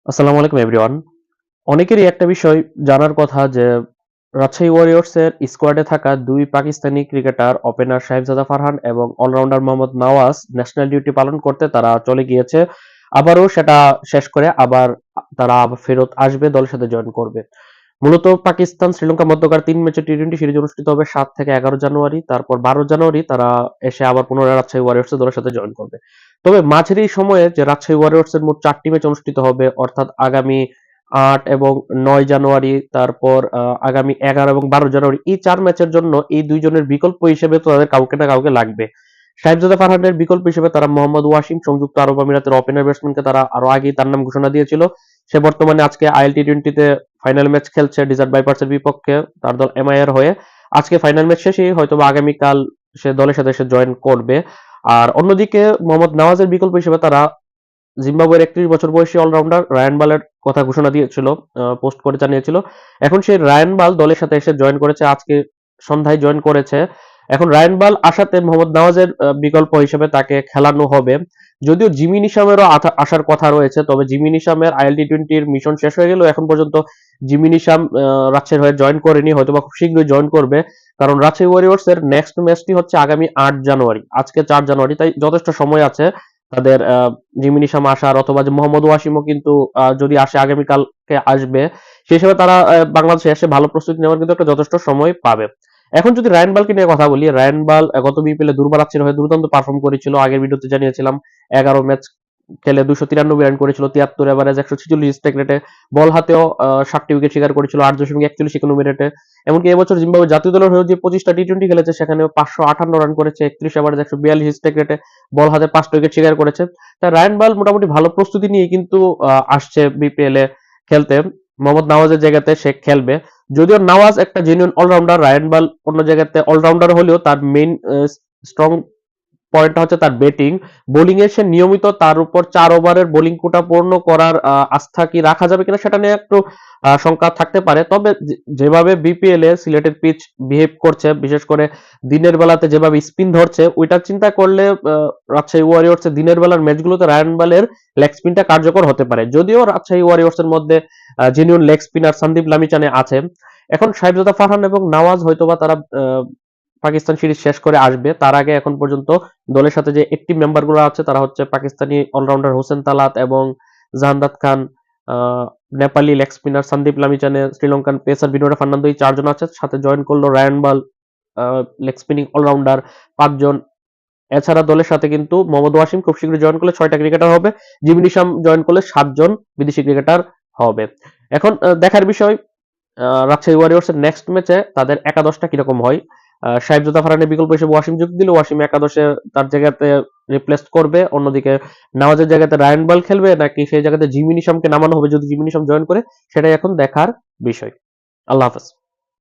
আসসালামু আলাইকুম এভরিওয়ান। অনেকেরই একটা বিষয় জানার কথা যে রাজশাহী ওয়ারিয়র্সের স্কোয়াডে থাকা দুই পাকিস্তানি ক্রিকেটার ওপেনার সাহেবজাদা ফারহান এবং allrounder Mohammad Nawaz national duty পালন করতে তারা চলে গিয়েছে। আবারও সেটা শেষ করে তারা আবার ফেরত আসবে, দলের সাথে জয়েন করবে। মূলত পাকিস্তান শ্রীলঙ্কা মধ্যকার ৩ ম্যাচের টি-20 সিরিজ অনুষ্ঠিত হবে ৭ থেকে ১১ জানুয়ারি। তারপর ১২ জানুয়ারি তারা এসে আবার পুনরায় রাজশাহী ওয়ারিয়র্সের দলের সাথে জয়েন করবে। তবে মাঝের এই সময়ে যে রাজশাহী ওয়ারিয়র্সের মোট ৪টি ম্যাচ অনুষ্ঠিত হবে, অর্থাৎ আগামী ৮ এবং ৯ জানুয়ারি, তারপর আগামী ১১ এবং ১২ জানুয়ারি, এই ৪ ম্যাচের জন্য এই দুইজনের বিকল্প হিসেবে তো তাদের কাউকে না কাউকে লাগবে। সাহেবজাদা ফারহানের বিকল্প হিসেবে তারা মোহাম্মদ ওয়াসিম, সংযুক্ত আরব আমিরাতের ওপেনার ব্যাটসম্যানকে তারা আরো আগেই তার নাম ঘোষণা দিয়েছিল। সে বর্তমানে আজকে আইএল টি-20তে ফাইনাল ম্যাচ খেলছে ডিজার্ট ভাইপার্সের বিপক্ষে, তার দল এমআই এর হয়ে। আজকে ফাইনাল ম্যাচ শেষেই হয়তোবা আগামীকাল সে দলের সাথে সে জয়েন করবে। আর অন্যদিকে মোহাম্মদ নওয়াজের বিকল্প হিসেবে তারা জিম্বাবুয়ের ৩১ বছর বয়সী অলরাউন্ডার রায়ান বালের কথা ঘোষণা দিয়েছিল, পোস্ট করে জানিয়েছিল। এখন সেই রায়ান বাল দলের সাথে এসে জয়েন করেছে, আজকে সন্ধ্যায় জয়েন করেছে। এখন রায়ান বাল আসাতে মোহাম্মদ নওয়াজের বিকল্প হিসেবে তাকে খেলানো হবে। যদিও জিমি নিশামেরও আসার কথা রয়েছে, তবে জিমি নিশামের আইএল টি-20র মিশন শেষ হয়ে গেল, এখন পর্যন্ত জিমি নিশাম রাজশাহীর হয়ে জয়েন করেনি, হয়তোবা খুব শীঘ্রই জয়েন করবে। কারণ রাজশাহী ওয়ারিয়র্স এর নেক্সট ম্যাচটি হচ্ছে আগামী ৮ জানুয়ারি, আজকে ৪ জানুয়ারি, তাই যথেষ্ট সময় আছে তাদের জিমি নিশাম আসার, অথবা যে মোহাম্মদ ওয়াসিমও কিন্তু যদি আসে আগামীকালকে আসবে, সেই হিসেবে তারা বাংলাদেশে এসে ভালো প্রস্তুতি নেওয়ার কিন্তু একটা যথেষ্ট সময় পাবে। এখন যদি রায়ান বালকে নিয়ে কথা বলি, রায়ান বাল গত বিপিএলে দুর্বার হয়ে দুর্দান্ত পারফর্ম করেছিল, আগের ভিডিওতে জানিয়েছিলাম। ১১ ম্যাচ খেলে ২৯৩ রান করেছিল, ৭৩ এভারেজ, ১৪৬ স্ট্রাইক রেটে, বল হাতেও ৭টি উইকেট শিকার করেছিল ৮.৪১ ইকোনমি রেটে। এমনকি এবছর জিম্বাবুয়ে জাতীয় দলের হয়েও যে ২৫টা টি-20 খেলেছে, সেখানেও ৫৫৮ রান করেছে, ৩১ এভারেজ, ১৪২ স্ট্রাইক রেটে, বল হাতে ৫টা উইকেট শিকার করেছে। তাই রায়ান বাল মোটামুটি ভালো প্রস্তুতি নিয়ে কিন্তু আসছে বিপিএল এ খেলতে। মোহাম্মদ নওয়াজের জায়গাতে সে খেলবে। যদিও নওয়াজ একটা জেনুইন অলরাউন্ডার, রায়ান বাল অন্য জায়গাতে অলরাউন্ডার হলেও তার মেইন স্ট্রং পয়েন্টটা হচ্ছে তার ব্যাটিং। বোলিং এ সে নিয়মিত, তার উপর ৪ ওভারের বোলিং কোটা পূর্ণ করার আস্থা কি রাখা যাবে কিনা সেটা নিয়ে একটু শঙ্কা থাকতে পারে। তবে যেভাবে বিপিএল এ সিলেটের পিচ বিহেভ করছে, বিশেষ করে দিনের বেলাতে যেভাবে স্পিন ধরছে, ওইটা চিন্তা করলে রাজশাহী ওয়ারিয়র্স এর দিনের বেলার ম্যাচগুলোতে রায়ান বালের লেগ স্পিনটা কার্যকর হতে পারে। যদিও রাজশাহী ওয়ারিয়র্স এর মধ্যে genuine leg spinner Sandeep Lamichhane আছে। এখন সাহেবজাদা ফারহান এবং নওয়াজ হয়তোবা তারা পাকিস্তান সিরিজ শেষ করে আসবে, তার আগে এখন পর্যন্ত দলের সাথে যে একটি মেম্বার গুলো আছে তারা হচ্ছে পাকিস্তানি অলরাউন্ডার হোসেন তালাত এবং Jahandad Khan, Nepali leg spinner Sandeep Lamichhane, Sri Lankan pacer Binura Fernando, এই ৪ জন আছে। সাথে জয়েন করলো Ryan Burl, leg spinning allrounder ৫ জন। এছাড়া দলের সাথে কিন্তু মোহাম্মদ ওয়াসিম খুব শীঘ্রই জয়েন করলে ৬টা ক্রিকেটার হবে। জিমি নিশাম জয়েন করলে ৭ জন বিদেশি ক্রিকেটার হবে। এখন দেখার বিষয় রাজশাহী ওয়ারিয়র্স এর নেক্সট ম্যাচে তাদের একাদশটা কিরকম হয়। সাহেবজাদা ফারহানের বিকল্প হিসেবে ওয়াসিম যোগ দিলে ওয়াসিম একাদশে তার জায়গাতে রিপ্লেস করবে। অন্যদিকে নওয়াজের জায়গাতে রায়ান বাল খেলবে, নাকি সেই জায়গাতে জিমি নিশামকে নামানো হবে যদি জিমি নিশাম জয়েন করে, সেটাই এখন দেখার বিষয়। আল্লাহ হাফেজ।